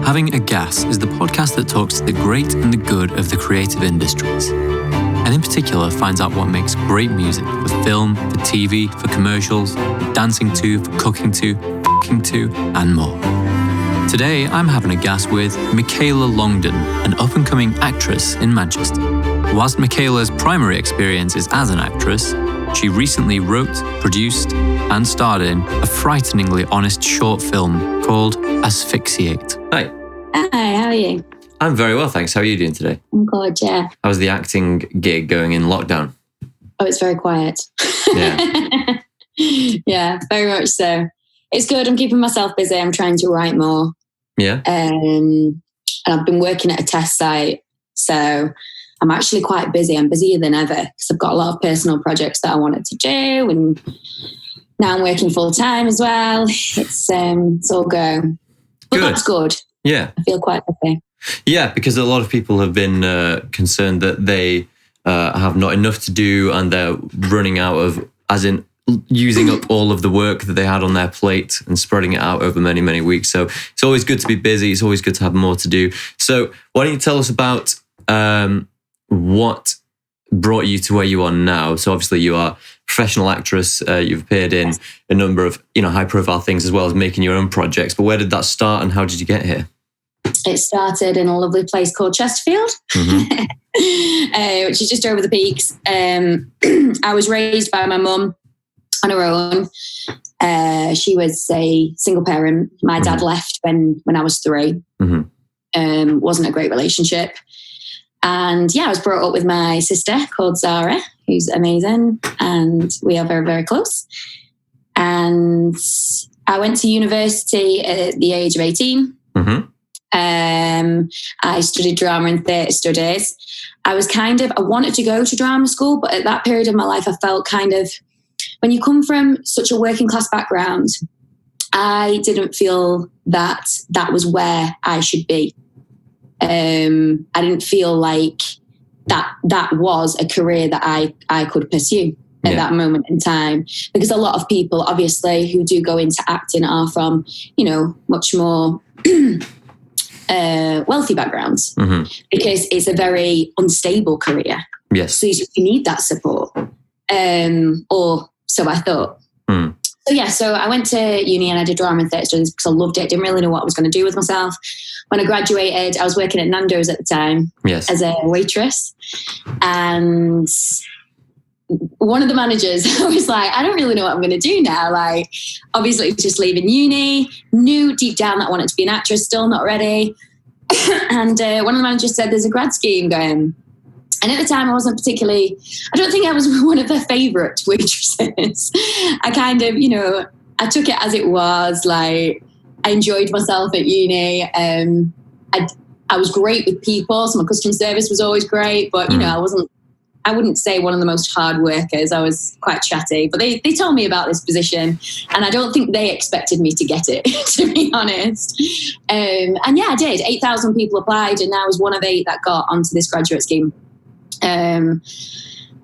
Having a Gas is the podcast that talks to the great and the good of the creative industries, and in particular finds out what makes great music for film, for TV, for commercials, for dancing to, for cooking to, f***ing to, and more. Today, I'm having a gas with Michaela Longden, an up-and-coming actress in Manchester. Whilst Michaela's primary experience is as an actress, she recently wrote, produced, and starred in a frighteningly honest short film called Asphyxiate. Hi. Hi, how are you? I'm very well, thanks. How are you doing today? I'm good, yeah. How's the acting gig going in lockdown? Oh, it's very quiet. Yeah. Yeah, very much so. It's good. I'm keeping myself busy. I'm trying to write more. Yeah. And I've been working at a test site, so I'm actually quite busy. I'm busier than ever because I've got a lot of personal projects that I wanted to do, and now I'm working full time as well. It's all go. But that's good. Yeah. I feel quite happy. Yeah, because a lot of people have been concerned that they have not enough to do and they're running out of, as in using up all of the work that they had on their plate and spreading it out over many, many weeks. So it's always good to be busy. It's always good to have more to do. So why don't you tell us about what brought you to where you are now? So obviously you are a professional actress. You've appeared in a number of high profile things as well as making your own projects. But where did that start and how did you get here? It started in a lovely place called Chesterfield, which is just over the peaks. I was raised by my mum on her own. She was a single parent. My dad left when I was 3. Wasn't a great relationship. And yeah, I was brought up with my sister called Zara, who's amazing. And we are very, very close. And I went to university at the age of 18. I studied drama and theatre studies. I wanted to go to drama school, but at that period of my life, I felt when you come from such a working class background, I didn't feel that was where I should be. I didn't feel like that was a career that I could pursue at that moment in time, because a lot of people, obviously, who do go into acting are from, much more wealthy backgrounds, because it's a very unstable career. Yes. So you need that support. Or so I thought. So I went to uni and I did drama and theatre studies because I loved it. Didn't really know what I was going to do with myself. When I graduated, I was working at Nando's at the time as a waitress. And one of the managers was like, I don't really know what I'm going to do now. Like, obviously just leaving uni, knew deep down that I wanted to be an actress, still not ready. And one of the managers said, there's a grad scheme going. And at the time, I don't think I was one of their favourite waitresses. I I took it as it was. Like, I enjoyed myself at uni. I was great with people, so my customer service was always great. But, I wouldn't say one of the most hard workers. I was quite chatty. But they told me about this position, and I don't think they expected me to get it, to be honest. And yeah, I did. 8,000 people applied, and I was one of 8 that got onto this graduate scheme. And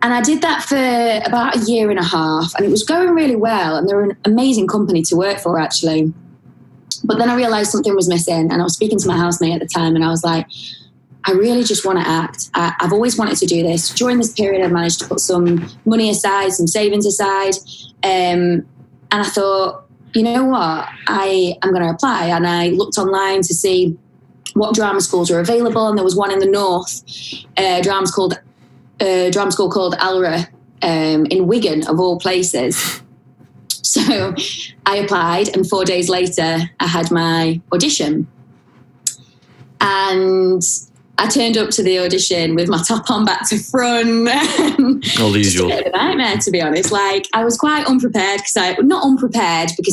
I did that for about a year and a half, and it was going really well, and they were an amazing company to work for, actually. But then I realised something was missing, and I was speaking to my housemate at the time, and I was like, I really just want to act. I've always wanted to do this. During this period, I managed to put some money aside, some savings aside, and I thought, you know what, I'm going to apply. And I looked online to see what drama schools were available, and there was one in the north, drama school called Alra in Wigan, of all places. So I applied, and 4 days later, I had my audition. And I turned up to the audition with my top on back to front. All the usual. Just a bit of a nightmare, to be honest. Like, I was quite unprepared because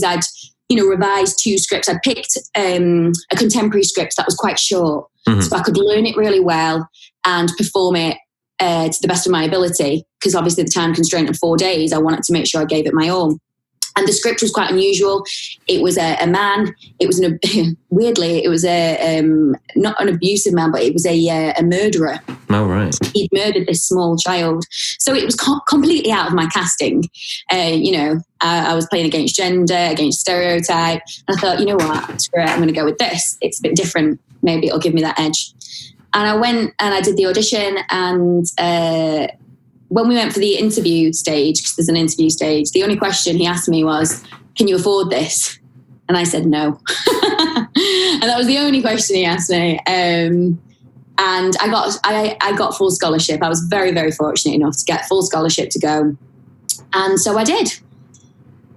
I'd revised 2 scripts. I picked a contemporary script that was quite short, so I could learn it really well and perform it to the best of my ability. Because obviously the time constraint of 4 days, I wanted to make sure I gave it my all. And the script was quite unusual. It was a man. It was weirdly, it was not an abusive man, but it was a murderer. Oh, right. He'd murdered this small child. So it was completely out of my casting. I was playing against gender, against stereotype. And I thought, you know what, screw it, I'm going to go with this. It's a bit different. Maybe it'll give me that edge. And I went and I did the audition, and when we went for the interview stage, because there's an interview stage, the only question he asked me was, can you afford this? And I said no. And that was the only question he asked me. And I got full scholarship. I was very, very fortunate enough to get full scholarship to go. And so I did.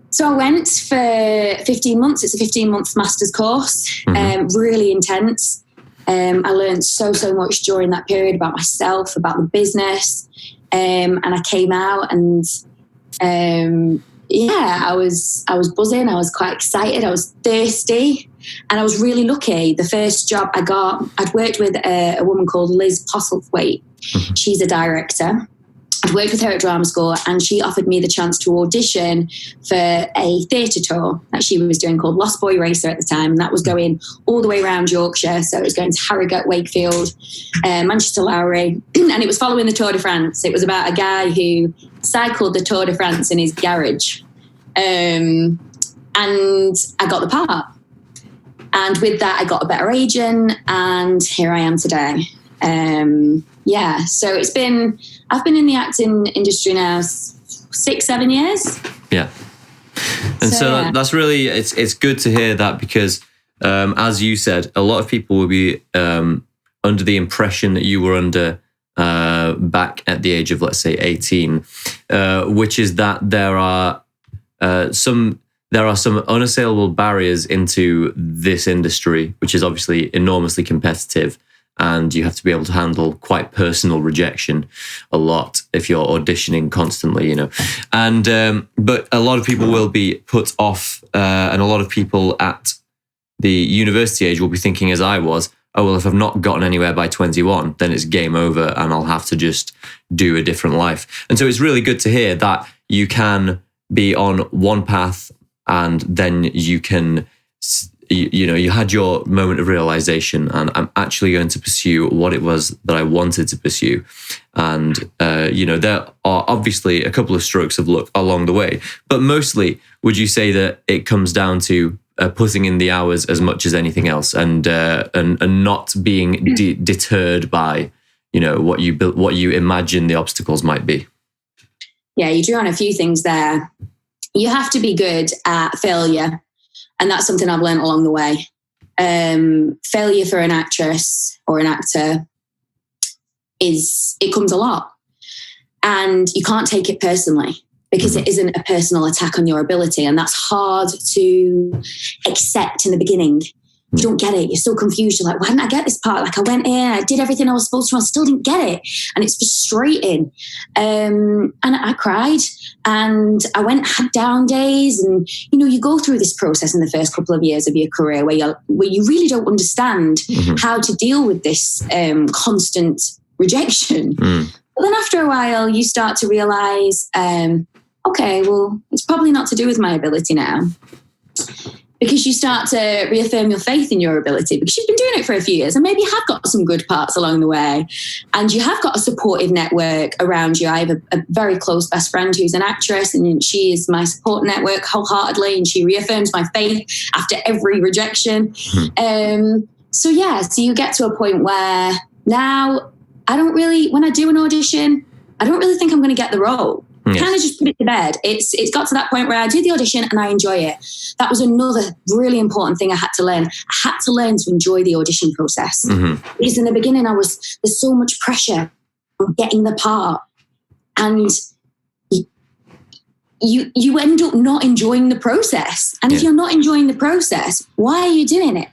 So I went for 15 months. It's a 15-month master's course, really intense. I learned so much during that period about myself, about the business. And I came out and, I was buzzing. I was quite excited. I was thirsty, and I was really lucky. The first job I got, I'd worked with a woman called Liz Postlethwaite. She's a director. I'd worked with her at drama school, and she offered me the chance to audition for a theatre tour that she was doing called Lost Boy Racer at the time. And that was going all the way around Yorkshire. So it was going to Harrogate, Wakefield, Manchester Lowry, and it was following the Tour de France. It was about a guy who cycled the Tour de France in his garage. And I got the part. And with that, I got a better agent, and here I am today. So I've been in the acting industry now 6-7 years. Yeah. And so that's really, it's good to hear that, because as you said, a lot of people will be under the impression that you were under back at the age of, let's say, 18, which is that there are some unassailable barriers into this industry, which is obviously enormously competitive. And you have to be able to handle quite personal rejection a lot if you're auditioning constantly, And but a lot of people will be put off, and a lot of people at the university age will be thinking, as I was, oh, well, if I've not gotten anywhere by 21, then it's game over and I'll have to just do a different life. And so it's really good to hear that you can be on one path and then you can... You had your moment of realization, and I'm actually going to pursue what it was that I wanted to pursue. And, there are obviously a couple of strokes of luck along the way, but mostly would you say that it comes down to putting in the hours as much as anything else, and not being deterred by, what you imagine the obstacles might be? Yeah, you drew on a few things there. You have to be good at failure. And that's something I've learned along the way. Failure for an actress or an actor it comes a lot. And you can't take it personally, because it isn't a personal attack on your ability. And that's hard to accept in the beginning. You don't get it. You're so confused. You're like, why didn't I get this part? Like, I went in, I did everything I was supposed to, I still didn't get it. And it's frustrating. And I cried, and I had down days. And, you go through this process in the first couple of years of your career where you really don't understand how to deal with this constant rejection. But then after a while, you start to realize, okay, well, it's probably not to do with my ability now. Because you start to reaffirm your faith in your ability, because you've been doing it for a few years and maybe you have got some good parts along the way, and you have got a supportive network around you. I have a very close best friend who's an actress, and she is my support network wholeheartedly, and she reaffirms my faith after every rejection. So you get to a point where now when I do an audition, I don't really think I'm going to get the role. Yes. Kind of just put it to bed. It's got to that point where I do the audition and I enjoy it. That was another really important thing I had to learn. I had to learn to enjoy the audition process. Because in the beginning, there's so much pressure on getting the part, and you end up not enjoying the process. And if you're not enjoying the process, why are you doing it?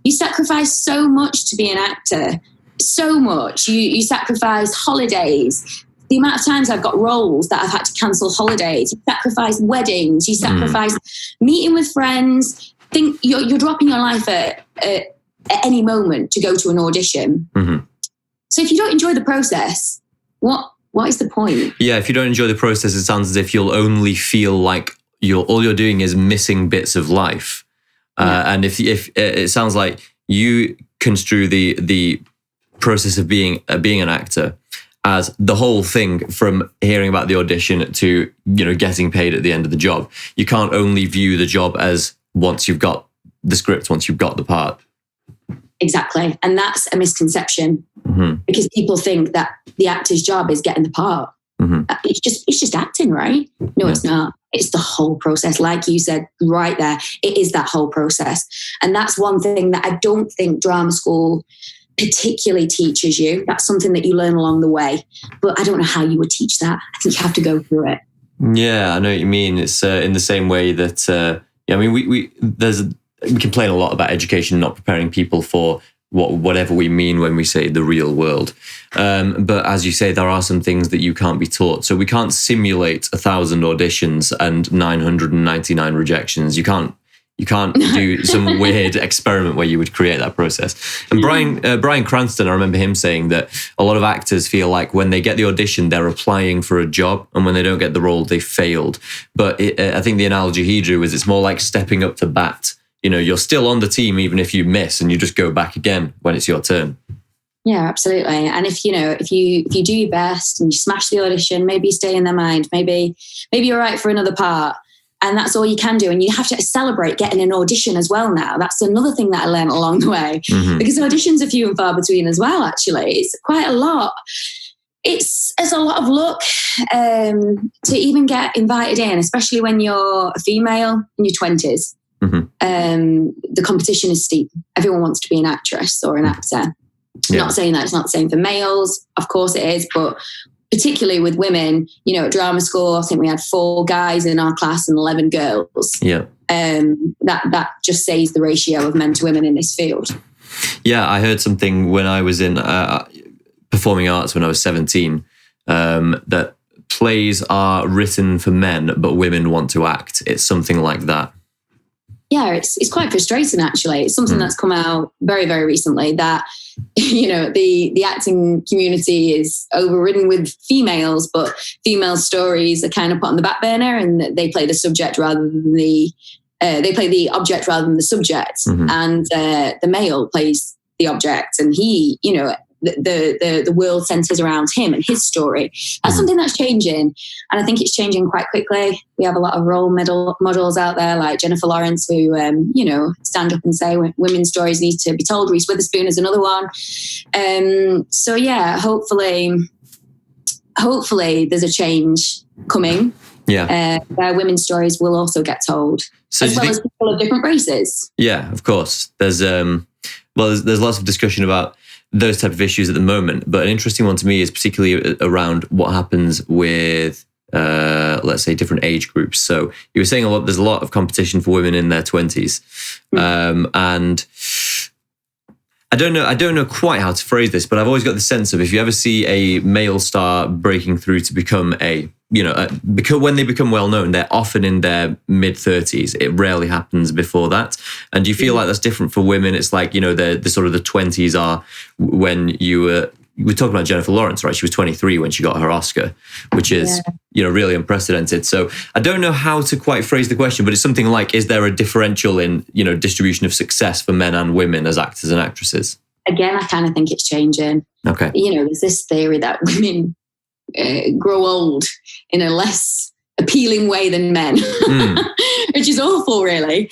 You sacrifice so much to be an actor, so much. You sacrifice holidays. The amount of times I've got roles that I've had to cancel holidays, you sacrifice weddings, you sacrifice meeting with friends. Think you're dropping your life at any moment to go to an audition. So if you don't enjoy the process, what is the point? Yeah, if you don't enjoy the process, it sounds as if you'll only feel like all you're doing is missing bits of life. And if it sounds like you construe the process of being an actor as the whole thing, from hearing about the audition to, getting paid at the end of the job. You can't only view the job as once you've got the script, once you've got the part. Exactly. And that's a misconception, because people think that the actor's job is getting the part. It's just acting, right? No, it's not. It's the whole process. Like you said right there, it is that whole process. And that's one thing that I don't think drama school particularly teaches you. That's something that you learn along the way. But I don't know how you would teach that. I think you have to go through it. Yeah, I know what you mean. It's in the same way that, we complain a lot about education not preparing people for whatever we mean when we say the real world. But as you say, there are some things that you can't be taught. So we can't simulate 1,000 auditions and 999 rejections. You can't do some weird experiment where you would create that process. And Bryan Cranston, I remember him saying that a lot of actors feel like when they get the audition, they're applying for a job, and when they don't get the role, they failed. But I think the analogy he drew was it's more like stepping up to bat. You're still on the team even if you miss, and you just go back again when it's your turn. Yeah, absolutely. And if you do your best and you smash the audition, maybe you stay in their mind, maybe you're right for another part, and that's all you can do. And you have to celebrate getting an audition as well now. That's another thing that I learned along the way, because auditions are few and far between as well, actually. It's quite a lot. It's a lot of luck to even get invited in, especially when you're a female in your 20s. The competition is steep. Everyone wants to be an actress or an actor. Not saying that it's not the same for males, of course it is, but particularly with women, at drama school, I think we had 4 guys in our class and 11 girls. That just says the ratio of men to women in this field. I heard something when I was in performing arts when I was 17, that plays are written for men but women want to act. It's something like that. Yeah, it's quite frustrating, actually. It's something that's come out very, very recently, that, the acting community is overridden with females, but female stories are kind of put on the back burner, and they play the subject rather than they play the object rather than the subject. And the male plays the object, and he, the world centers around him and his story. That's something that's changing, and I think it's changing quite quickly. We have a lot of role models out there like Jennifer Lawrence who stand up and say women's stories need to be told. Reese Witherspoon is another one. So yeah, hopefully there's a change coming where women's stories will also get told, as well as people of different races. Yeah, of course. There's lots of discussion about those type of issues at the moment, but an interesting one to me is particularly around what happens with, let's say, different age groups. So you were saying there's a lot of competition for women in their 20s, and I don't know quite how to phrase this, but I've always got the sense of, if you ever see a male star breaking through to become because when they become well known, they're often in their mid-30s. It rarely happens before that. And do you feel like that's different for women? It's like, the sort of the 20s are when we're talking about Jennifer Lawrence, right? She was 23 when she got her Oscar, which is, really unprecedented. So I don't know how to quite phrase the question, but it's something like, is there a differential in, distribution of success for men and women as actors and actresses? Again, I kind of think it's changing. Okay. There's this theory that women grow old in a less appealing way than men, which is awful, really.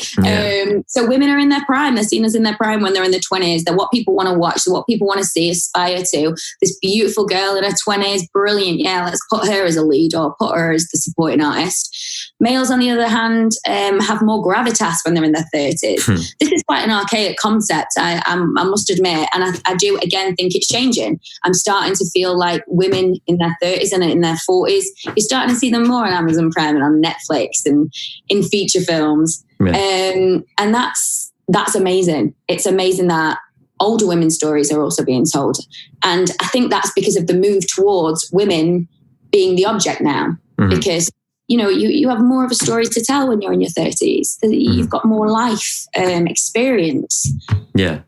So women are in their prime. They're seen as in their prime when they're in their 20s. They're what people want to watch. They're what people want to see, aspire to. This beautiful girl in her 20s, brilliant. Yeah, let's put her as a lead or put her as the supporting artist. Males, on the other hand, have more gravitas when they're in their 30s. This is quite an archaic concept, I must admit. And I do, again, think it's changing. I'm starting to feel like women in their 30s and in their 40s, you're starting to see them more on Amazon Prime and on Netflix and in feature films. And that's amazing. It's amazing that older women's stories are also being told. And I think that's because of the move towards women being the object now. Because you have more of a story to tell when you're in your 30s. You've got more life experience. Yeah.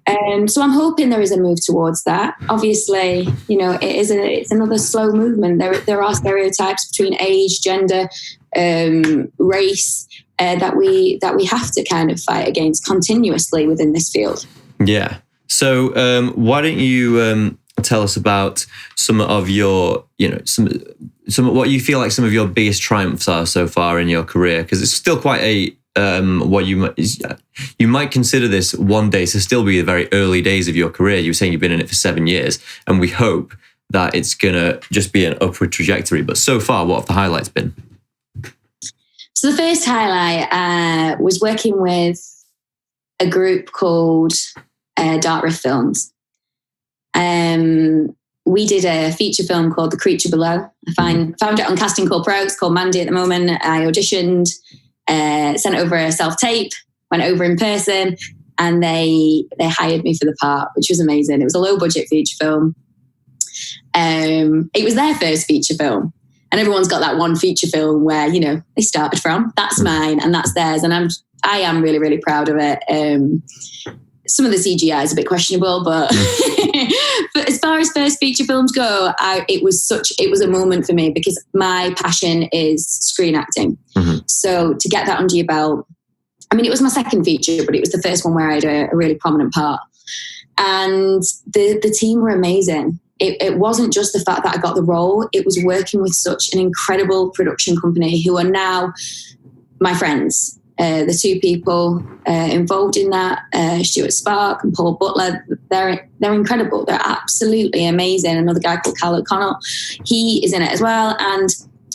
So I'm hoping there is a move towards that. Obviously, it's another slow movement. There are stereotypes between age, gender, race that we have to kind of fight against continuously within this field. Yeah. So why don't you tell us about some of your, some what you feel like some of your biggest triumphs are so far in your career? Because it's still quite a what you might consider this one day to still be the very early days of your career. You were saying you've been in it for 7 years, and we hope that it's gonna just be an upward trajectory. But so far, what have the highlights been? So the first highlight was working with a group called Dark Rift Films. We did a feature film called The Creature Below. I found it on Casting Call Pro. It's called Mandy at the moment. I auditioned, sent over a self-tape, went over in person, and they hired me for the part, which was amazing. It was a low-budget feature film. It was their first feature film. And everyone's got that one feature film where, they started from. That's mine and that's theirs. And I am really, really proud of it. Some of the CGI is a bit questionable, but but as far as first feature films go, it was a moment for me because my passion is screen acting. Mm-hmm. So to get that under your belt, it was my second feature, but it was the first one where I had a really prominent part. And the team were amazing. It wasn't just the fact that I got the role, it was working with such an incredible production company who are now my friends. The two people involved in that, Stuart Spark and Paul Butler, they're incredible. They're absolutely amazing. Another guy called Cal O'Connell, he is in it as well. And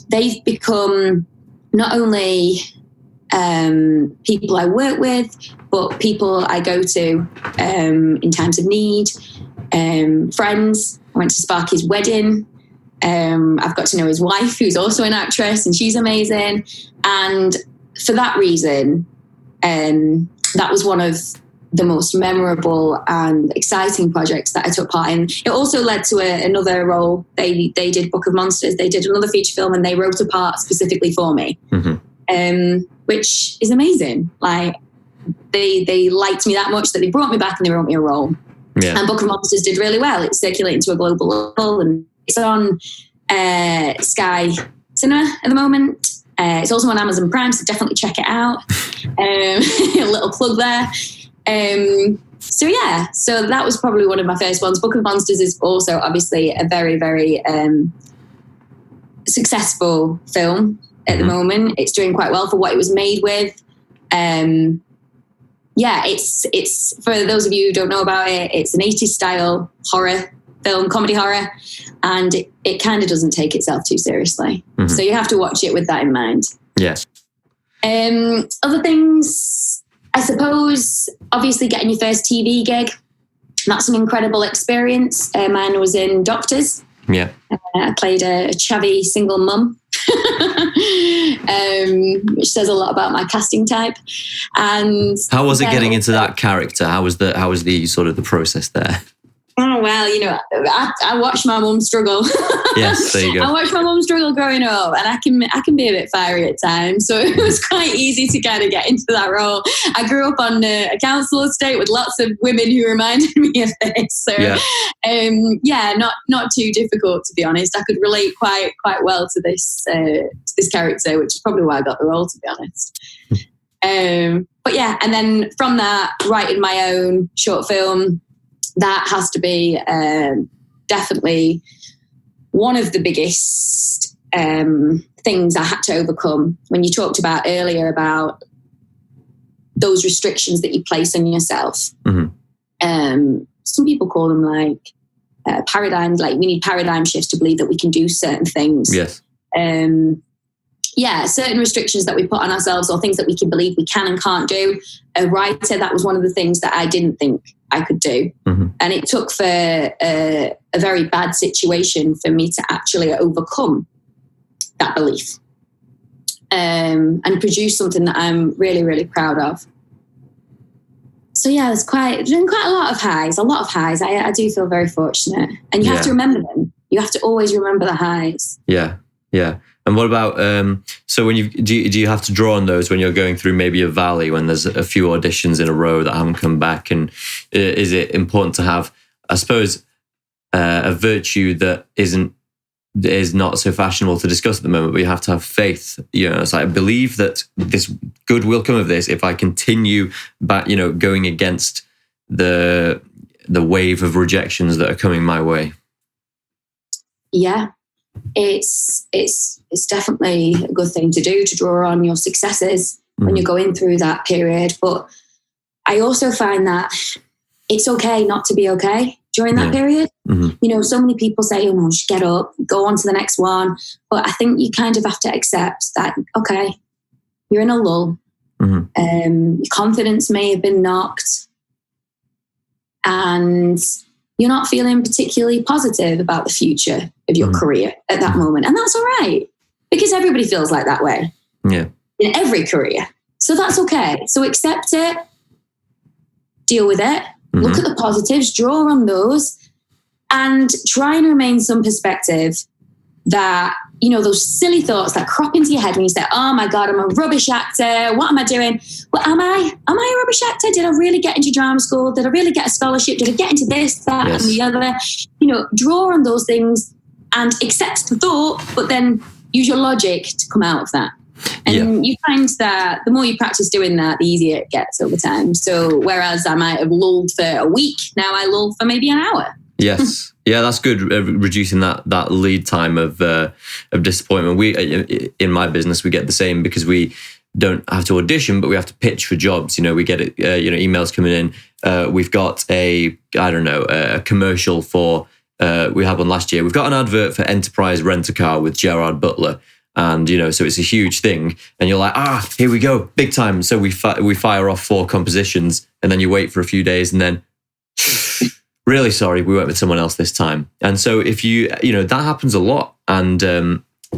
they've become not only people I work with, but people I go to in times of need, friends. I went to Sparky's wedding. I've got to know his wife, who's also an actress, and she's amazing. And for that reason, that was one of the most memorable and exciting projects that I took part in. It also led to another role. They did Book of Monsters. They did another feature film, and they wrote a part specifically for me, which is amazing. Like they liked me that much that they brought me back and they wrote me a role. Yeah. And Book of Monsters did really well. It's circulating to a global level, and it's on Sky Cinema at the moment. It's also on Amazon Prime, so definitely check it out. A little plug there. So that was probably one of my first ones. Book of Monsters is also obviously a very, very successful film at the moment. It's doing quite well for what it was made with. It's for those of you who don't know about it, it's an 80s style horror film, comedy horror, and it kind of doesn't take itself too seriously. Mm-hmm. So you have to watch it with that in mind. Yes. Other things, I suppose, obviously getting your first TV gig, that's an incredible experience. Mine was in Doctors. Yeah. I played a chavvy single mum, which says a lot about my casting type. And how was it getting into that character? How was the sort of the process there? Oh, well, I watched my mum struggle. Yes, there you go. I watched my mum struggle growing up, and I can be a bit fiery at times. So it was quite easy to kind of get into that role. I grew up on a council estate with lots of women who reminded me of this. So not too difficult, to be honest. I could relate quite well to this character, which is probably why I got the role, to be honest. And then from that, writing my own short film. That has to be definitely one of the biggest things I had to overcome. When you talked about earlier about those restrictions that you place on yourself. Mm-hmm. Some people call them like paradigms, like we need paradigm shifts to believe that we can do certain things. Yes. Certain restrictions that we put on ourselves or things that we can believe we can and can't do. A writer, that was one of the things that I didn't think I could do. Mm-hmm. And it took for a very bad situation for me to actually overcome that belief and produce something that I'm really, really proud of. So there's quite a lot of highs. I do feel very fortunate. And you have to remember them. You have to always remember the highs. Yeah, yeah. And what about, so when do you have to draw on those when you're going through maybe a valley, when there's a few auditions in a row that haven't come back? And is it important to have, I suppose, a virtue that isn't is not so fashionable to discuss at the moment, but you have to have faith. It's like, I believe that this good will come of this if I continue back, going against the wave of rejections that are coming my way. Yeah, it's definitely a good thing to do, to draw on your successes when you're going through that period. But I also find that it's okay not to be okay during that period. So many people say, just get up, go on to the next one. But I think you kind of have to accept that, okay, you're in a lull. Your confidence may have been knocked, and you're not feeling particularly positive about the future of your career at that moment. And that's all right, because everybody feels like that way. Yeah. In every career. So that's okay. So accept it, deal with it, look at the positives, draw on those, and try and remain some perspective that, those silly thoughts that crop into your head when you say, oh my God, I'm a rubbish actor. What am I doing? Well, am I a rubbish actor? Did I really get into drama school? Did I really get a scholarship? Did I get into this, that, and the other? Draw on those things and accept the thought, but then use your logic to come out of that. And you find that the more you practice doing that, the easier it gets over time. So whereas I might have lulled for a week, now I lull for maybe an hour. Yes. Yeah, that's good. Reducing that lead time of disappointment. We in my business, we get the same because we don't have to audition, but we have to pitch for jobs. We get it. Emails coming in. We've got a commercial for. We had one last year. We've got an advert for Enterprise Rent-A-Car with Gerard Butler. And, so it's a huge thing. And you're like, here we go, big time. So we fire off 4 compositions, and then you wait for a few days, and then, really sorry, we went with someone else this time. And so if that happens a lot. And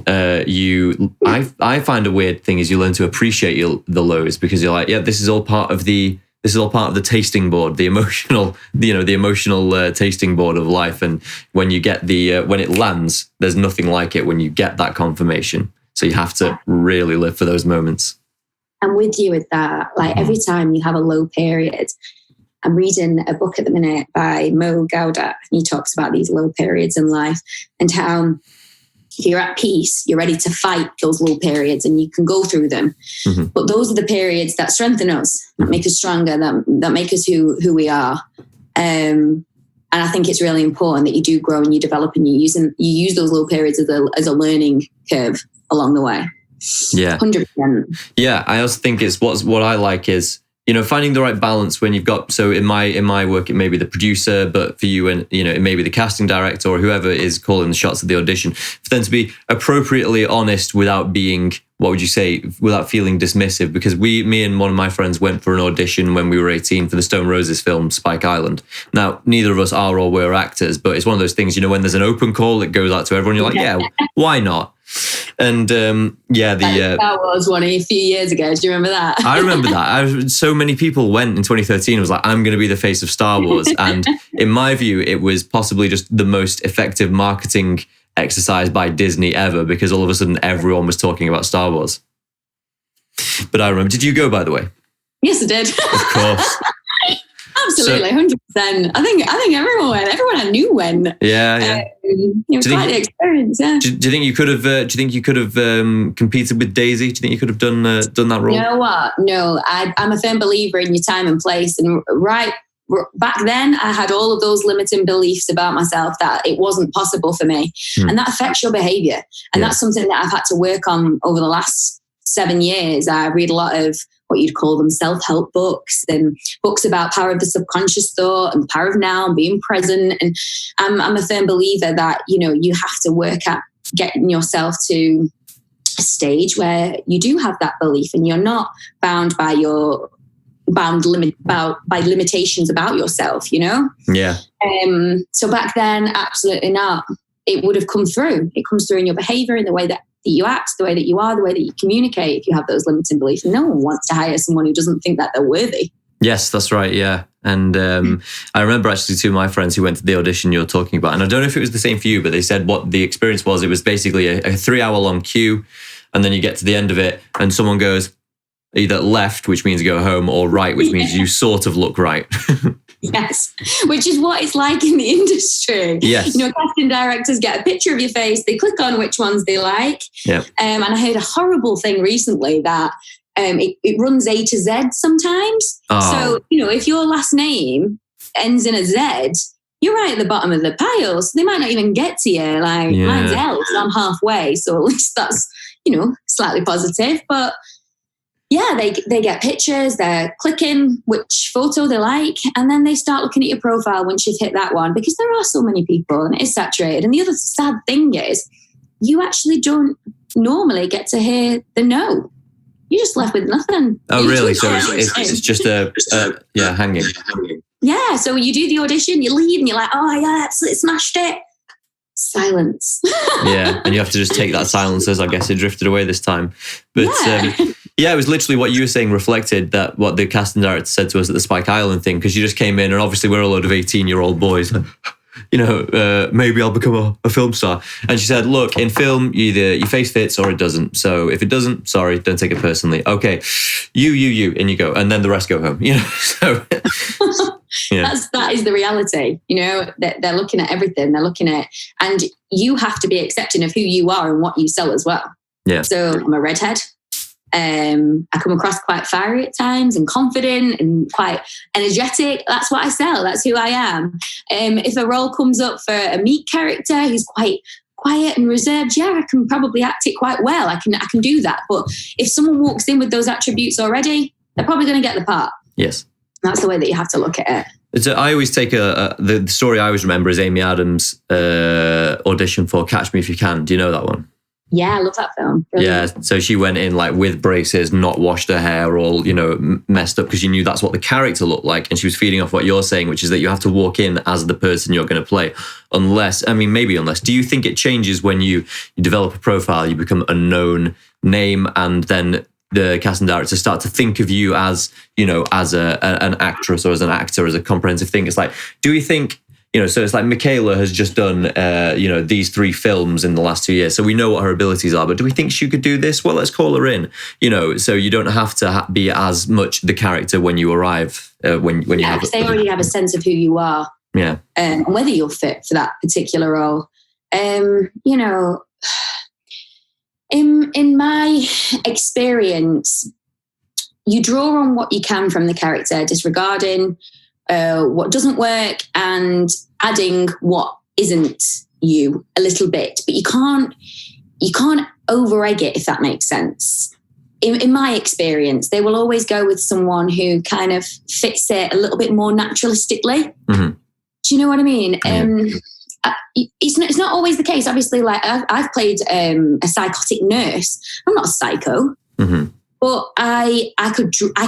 I find a weird thing is you learn to appreciate the lows, because you're like, this is all part of the tasting board, the emotional tasting board of life. And when you get when it lands, there's nothing like it when you get that confirmation. So you have to really live for those moments. I'm with you with that. Like every time you have a low period, I'm reading a book at the minute by Mo Gaudat, and he talks about these low periods in life and how if you're at peace, you're ready to fight those low periods and you can go through them. But those are the periods that strengthen us, that make us stronger, that make us who we are. And I think it's really important that you do grow and you develop, and you use those low periods as a learning curve along the way. Yeah. 100%. Yeah. I also think it's what I like is, finding the right balance when you've got, so in my work, it may be the producer, but for you, and it may be the casting director or whoever is calling the shots at the audition, for them to be appropriately honest without being, what would you say, without feeling dismissive. Because me and one of my friends went for an audition when we were 18 for the Stone Roses film, Spike Island. Now, neither of us are or were actors, but it's one of those things, when there's an open call, it goes out to everyone. You're like, yeah, why not? And that was one a few years ago. Do you remember that? I remember that. So many people went in 2013 and was like, I'm going to be the face of Star Wars. And in my view, it was possibly just the most effective marketing exercise by Disney ever, because all of a sudden everyone was talking about Star Wars. But I remember, did you go, by the way? Yes, I did. Of course. Absolutely, 100%. I think everyone went. Everyone I knew went. Yeah. It was quite the experience. Yeah. Do you think you could have? Do you think you could have competed with Daisy? Do you think you could have done that role? You know what? No, I'm a firm believer in your time and place. And back then, I had all of those limiting beliefs about myself that it wasn't possible for me, and that affects your behaviour. And that's something that I've had to work on over the last 7 years. I read a lot of what you'd call them self-help books, and books about power of the subconscious thought and the power of now and being present. And I'm a firm believer that, you have to work at getting yourself to a stage where you do have that belief and you're not bound by by limitations about yourself, Yeah. So back then, absolutely not. It would have come through. It comes through in your behavior, in the way that you act, the way that you are, the way that you communicate. If you have those limiting beliefs, no one wants to hire someone who doesn't think that they're worthy. Yes, that's right. Yeah. And I remember actually 2 of my friends who went to the audition you're talking about. And I don't know if it was the same for you, but they said what the experience was. It was basically a 3-hour-long queue. And then you get to the end of it and someone goes either left, which means go home, or right, which means you sort of look right. Yes, which is what it's like in the industry. Yes. Casting directors get a picture of your face, they click on which ones they like. Yeah. And I heard a horrible thing recently that it runs A to Z sometimes. Oh. So, if your last name ends in a Z, you're right at the bottom of the pile. So they might not even get to you. Mine's L, so I'm halfway. So at least that's, slightly positive. But yeah, they get pictures, they're clicking which photo they like, and then they start looking at your profile once you've hit that one, because there are so many people and it is saturated. And the other sad thing is, you actually don't normally get to hear the no. You're just left with nothing. Oh, really? So it's just hanging. Yeah, so when you do the audition, you leave and you're like, oh, yeah, absolutely smashed it. Silence. Yeah, and you have to just take that silence as, I guess, it drifted away this time. But it was literally what you were saying reflected that what the casting director said to us at the Spike Island thing, because you just came in and obviously we're a load of 18-year-old boys. Maybe I'll become a film star. And she said, look, in film, either your face fits or it doesn't. So if it doesn't, sorry, don't take it personally. Okay, you, and you go. And then the rest go home, So, that is the reality. They're looking at everything. They're looking at, and you have to be accepting of who you are and what you sell as well. Yeah. So I'm a redhead. I come across quite fiery at times and confident and quite energetic. That's what I sell. That's who I am. If a role comes up for a meek character who's quite quiet and reserved, I can probably act it quite well. I can do that. But if someone walks in with those attributes already, they're probably going to get the part. Yes. That's the way that you have to look at it. I always take the story I always remember is Amy Adams' audition for Catch Me If You Can. Do you know that one? Yeah, I love that film. Brilliant. Yeah, so she went in with braces, not washed her hair, all, messed up, because she knew that's what the character looked like. And she was feeding off what you're saying, which is that you have to walk in as the person you're going to play. Unless, do you think it changes when you develop a profile, you become a known name, and then the casting directors start to think of you as, as an actress or as an actor, as a comprehensive thing? It's like, do we think... so it's like Michaela has just done, these 3 films in the last 2 years. So we know what her abilities are, but do we think she could do this? Well, let's call her in, so you don't have to be as much the character when you arrive, when you have... because they already have a sense of who you are. Yeah. And whether you're fit for that particular role. In my experience, you draw on what you can from the character, disregarding what doesn't work and adding what isn't you a little bit, but you can't over egg it, if that makes sense. In my experience, they will always go with someone who kind of fits it a little bit more naturalistically. Mm-hmm. Do you know what I mean? It's not always the case. Obviously, like I've played a psychotic nurse. I'm not a psycho. Mm-hmm. But I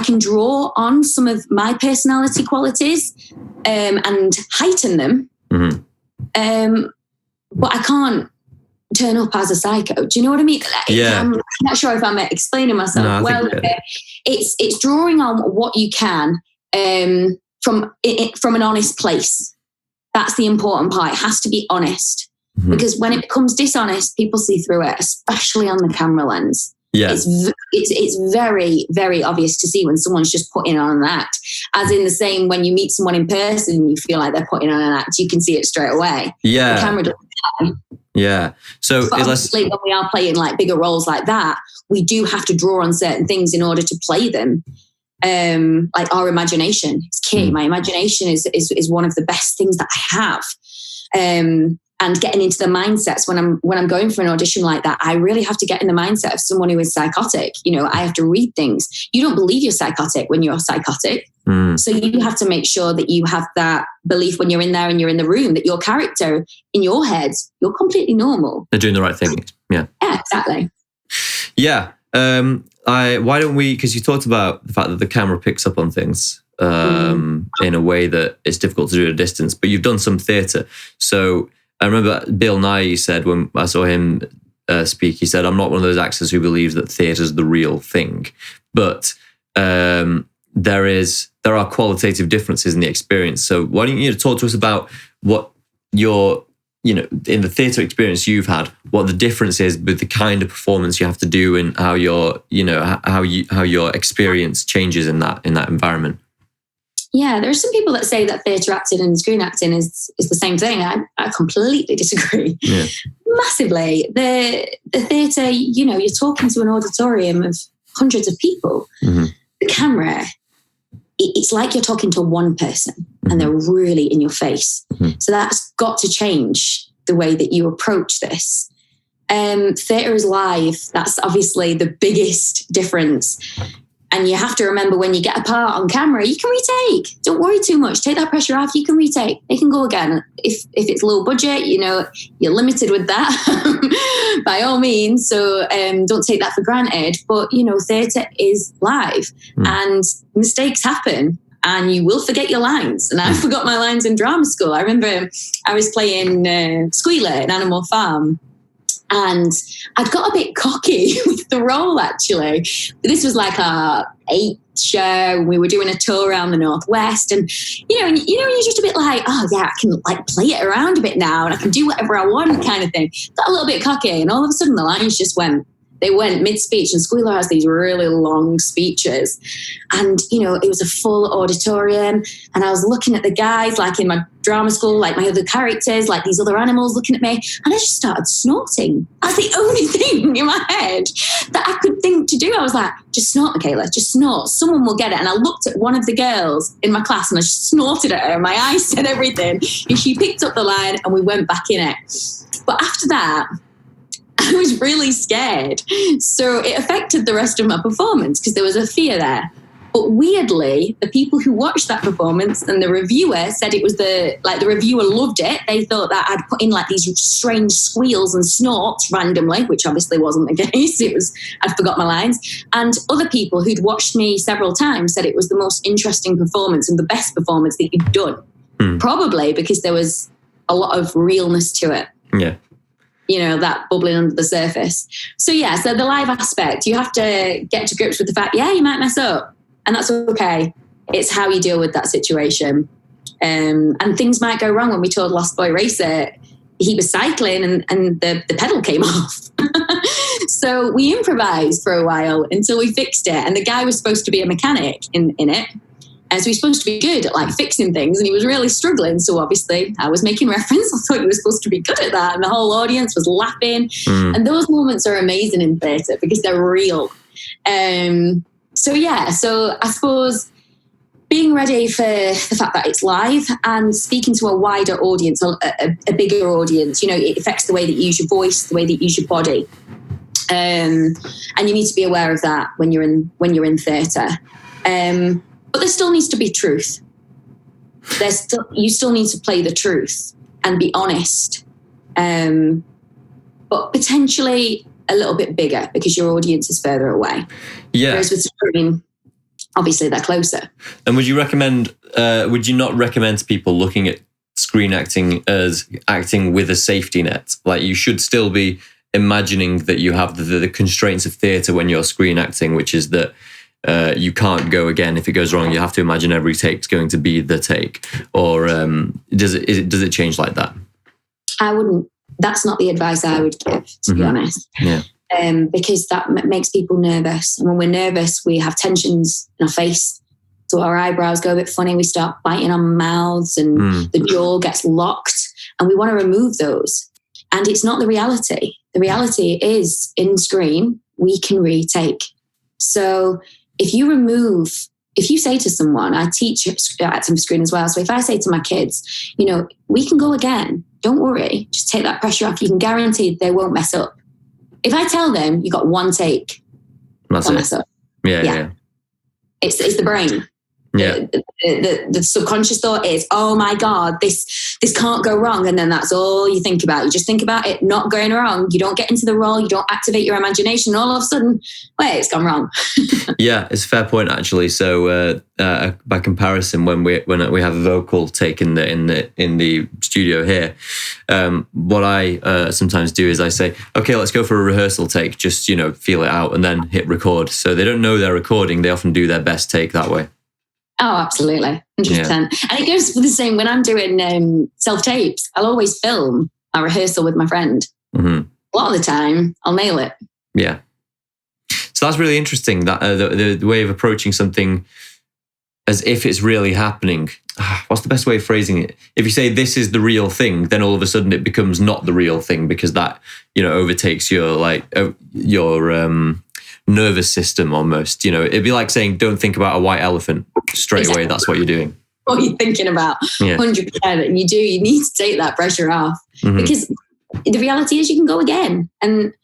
can draw on some of my personality qualities and heighten them. Mm-hmm. But I can't turn up as a psycho. Do you know what I mean? Yeah. I'm not sure if I'm explaining myself well. It's drawing on what you can from an honest place. That's the important part. It has to be honest. Mm-hmm. Because when it becomes dishonest, people see through it, especially on the camera lens. Yeah. It's very, very obvious to see when someone's just putting on an act. As in the same, when you meet someone in person, you feel like they're putting on an act. You can see it straight away. Yeah. The camera doesn't lie. Yeah. So obviously, when we are playing like bigger roles like that, we do have to draw on certain things in order to play them. Like our imagination, it's key. My imagination is one of the best things that I have. And getting into the mindsets when I'm going for an audition like that, I really have to get in the mindset of someone who is psychotic. I have to read things. You don't believe you're psychotic when you're psychotic. So you have to make sure that you have that belief when you're in there and you're in the room, that your character in your head, you're completely normal. They're doing the right thing. Yeah. Yeah, exactly. Yeah. Why don't we, because you talked about the fact that the camera picks up on things in a way that it's difficult to do at a distance, but you've done some theatre. So I remember Bill Nye said, when I saw him speak, he said, I'm not one of those actors who believes that theatre's the real thing. But there are qualitative differences in the experience. So why don't you talk to us about what your, in the theatre experience you've had, what the difference is with the kind of performance you have to do and how your, how your experience changes in that environment? Yeah, there are some people that say that theatre acting and screen acting is the same thing. I completely disagree. Yeah. Massively. The theatre, you're talking to an auditorium of hundreds of people. Mm-hmm. The camera, it's like you're talking to one person and they're really in your face. Mm-hmm. So that's got to change the way that you approach this. Theatre is live. That's obviously the biggest difference. And you have to remember, when you get a part on camera, you can retake. Don't worry too much. Take that pressure off. You can retake. It can go again. If it's low budget, you're limited with that by all means. So don't take that for granted. But, theatre is live and mistakes happen and you will forget your lines. And I forgot my lines in drama school. I remember I was playing Squealer in Animal Farm. And I'd got a bit cocky with the role, actually. This was like our 8th show. We were doing a tour around the Northwest. And, you're just a bit like, oh, yeah, I can play it around a bit now and I can do whatever I want kind of thing. Got a little bit cocky. And all of a sudden the lines just went. They went mid-speech, and Squealer has these really long speeches. And, it was a full auditorium. And I was looking at the guys, in my drama school, my other characters, these other animals looking at me. And I just started snorting. That's the only thing in my head that I could think to do. I was like, just snort, Michaela, just snort. Someone will get it. And I looked at one of the girls in my class and I just snorted at her. My eyes said everything. And she picked up the line and we went back in it. But after that, I was really scared. So it affected the rest of my performance because there was a fear there. But weirdly, the people who watched that performance and the reviewer said it was the reviewer loved it. They thought that I'd put in these strange squeals and snorts randomly, which obviously wasn't the case. I'd forgot my lines. And other people who'd watched me several times said it was the most interesting performance and the best performance that you'd done. Probably because there was a lot of realness to it. Yeah. That bubbling under the surface. So the live aspect, you have to get to grips with the fact, you might mess up and that's okay. It's how you deal with that situation. And things might go wrong. When we toured Lost Boy Racer, he was cycling and the pedal came off. So we improvised for a while until we fixed it. And the guy was supposed to be a mechanic in it. And so he was supposed to be good at fixing things, and he was really struggling. So obviously I was making reference. I thought he was supposed to be good at that. And the whole audience was laughing. And those moments are amazing in theatre because they're real. So I suppose being ready for the fact that it's live and speaking to a wider audience, a bigger audience, it affects the way that you use your voice, the way that you use your body. And you need to be aware of that when you're in theatre. But there still needs to be truth. You still need to play the truth and be honest. But potentially a little bit bigger because your audience is further away. Yeah. Whereas with screen, obviously they're closer. And would you not recommend to people looking at screen acting as acting with a safety net? You should still be imagining that you have the constraints of theatre when you're screen acting, which is that you can't go again if it goes wrong. You have to imagine every take's going to be the take. Or does it change like that? I wouldn't. That's not the advice I would give, to be honest. Yeah. Because that makes people nervous. And when we're nervous, we have tensions in our face. So our eyebrows go a bit funny. We start biting our mouths and the jaw gets locked. And we want to remove those. And it's not the reality. The reality is in screen, we can retake. So if you say to someone, I teach acting for screen as well. So if I say to my kids, we can go again. Don't worry. Just take that pressure off. You can guarantee they won't mess up. If I tell them you got one take, they'll mess up. Yeah. It's the brain. Yeah. The subconscious thought is, oh my God, this can't go wrong. And then that's all you think about. You just think about it not going wrong. You don't get into the role. You don't activate your imagination. And all of a sudden, wait, it's gone wrong. Yeah, it's a fair point actually. So by comparison, when we have a vocal take in the studio here, what I sometimes do is I say, okay, let's go for a rehearsal take. Just feel it out and then hit record. So they don't know they're recording. They often do their best take that way. Oh, absolutely. 100%. Yeah. And it goes for the same when I'm doing self-tapes. I'll always film a rehearsal with my friend. Mm-hmm. A lot of the time, I'll nail it. Yeah. So that's really interesting, that the way of approaching something as if it's really happening. What's the best way of phrasing it? If you say this is the real thing, then all of a sudden it becomes not the real thing, because that, overtakes your nervous system almost. It'd be like saying, don't think about a white elephant straight away. That's what you're doing. What you're thinking about, 100%. And you need to take that pressure off, because the reality is you can go again. And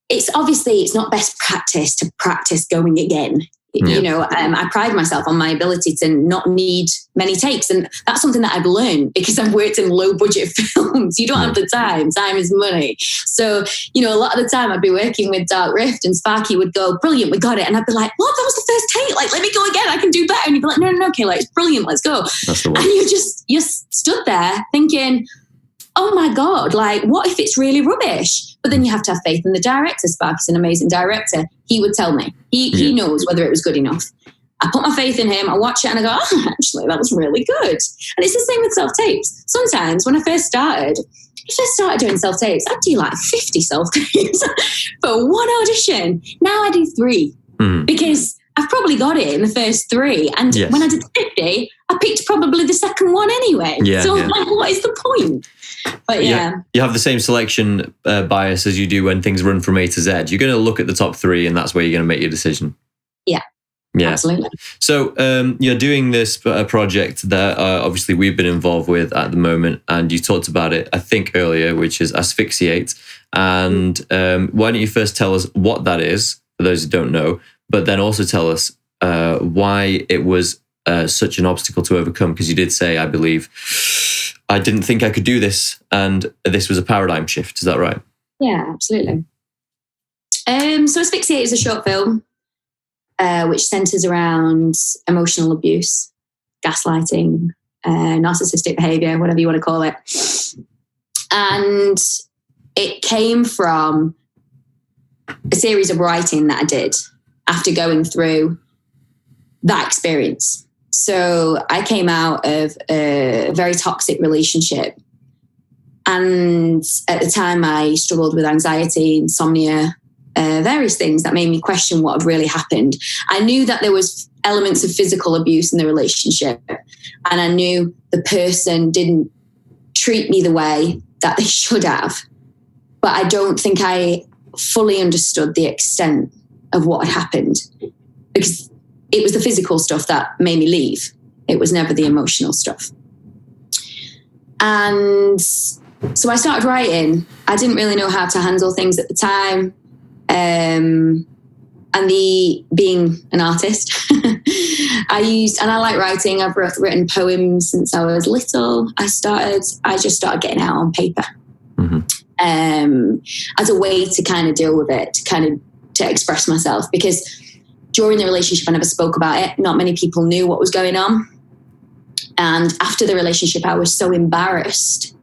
it's not best practice to practice going again. I pride myself on my ability to not need many takes. And that's something that I've learned because I've worked in low budget films. You don't have the time. Time is money. So, a lot of the time I'd be working with Dark Rift and Sparky would go, brilliant, we got it. And I'd be like, what? That was the first take. Like, let me go again. I can do better. And you'd be like, no, Kayla, it's brilliant. Let's go. That's the one. And you stood there thinking, oh my God, like, what if it's really rubbish? But then you have to have faith in the director. Sparky's an amazing director. He would tell me. He knows whether it was good enough. I put my faith in him. I watch it and I go, oh, actually, that was really good. And it's the same with self-tapes. Sometimes when I first started doing self-tapes, I'd do like 50 self-tapes for one audition. Now I do 3 because I've probably got it in the first 3. And when I did 50, I picked probably the second one anyway. Like, what is the point? But you have the same selection bias as you do when things run from A to Z. You're going to look at the top 3 and that's where you're going to make your decision. Yeah, absolutely. So you're doing this project that obviously we've been involved with at the moment, and you talked about it, I think, earlier, which is Asphyxiate. And why don't you first tell us what that is, for those who don't know, but then also tell us why it was such an obstacle to overcome, because you did say, I believe, I didn't think I could do this, and this was a paradigm shift. Is that right? Yeah, absolutely. So Asphyxiate is a short film which centers around emotional abuse, gaslighting, narcissistic behavior, whatever you want to call it. And it came from a series of writing that I did after going through that experience. So I came out of a very toxic relationship. And at the time I struggled with anxiety, insomnia, various things that made me question what had really happened. I knew that there was elements of physical abuse in the relationship, and I knew the person didn't treat me the way that they should have. But I don't think I fully understood the extent of what had happened, because it was the physical stuff that made me leave. It was never the emotional stuff. And so I started writing. I didn't really know how to handle things at the time. And being an artist, I like writing. I've written poems since I was little. I just started getting out on paper as a way to kind of deal with it, to express myself, because during the relationship, I never spoke about it. Not many people knew what was going on. And after the relationship, I was so embarrassed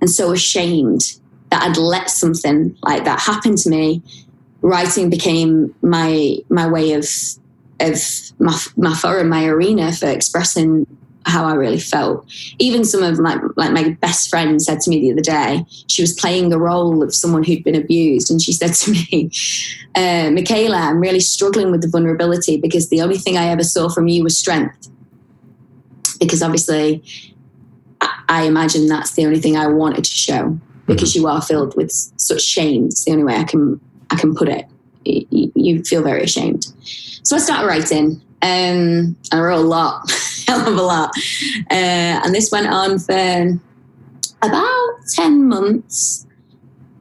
and so ashamed that I'd let something like that happen to me. Writing became my way of my forum, my arena for expressing how I really felt. Even some of my best friend said to me the other day, she was playing the role of someone who'd been abused, and she said to me, Michaela, I'm really struggling with the vulnerability because the only thing I ever saw from you was strength. Because obviously I imagine that's the only thing I wanted to show, because you are filled with such shame. It's the only way I can put it. You feel very ashamed. So I started writing. I wrote a lot, hell of a lot. And this went on for about 10 months.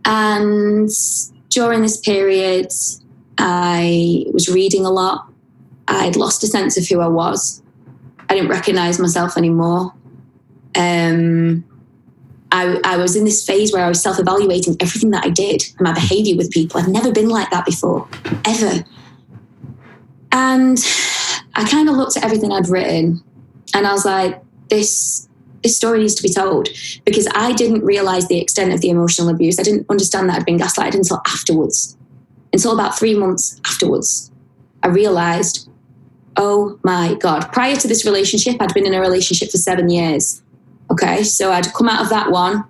And during this period, I was reading a lot. I'd lost a sense of who I was. I didn't recognize myself anymore. I was in this phase where I was self-evaluating everything that I did and my behavior with people. I've never been like that before, ever. And I kind of looked at everything I'd written and I was like, this story needs to be told, because I didn't realize the extent of the emotional abuse. I didn't understand that I'd been gaslighted until afterwards. Until about 3 months afterwards, I realized, oh my God. Prior to this relationship, I'd been in a relationship for 7 years. Okay, so I'd come out of that one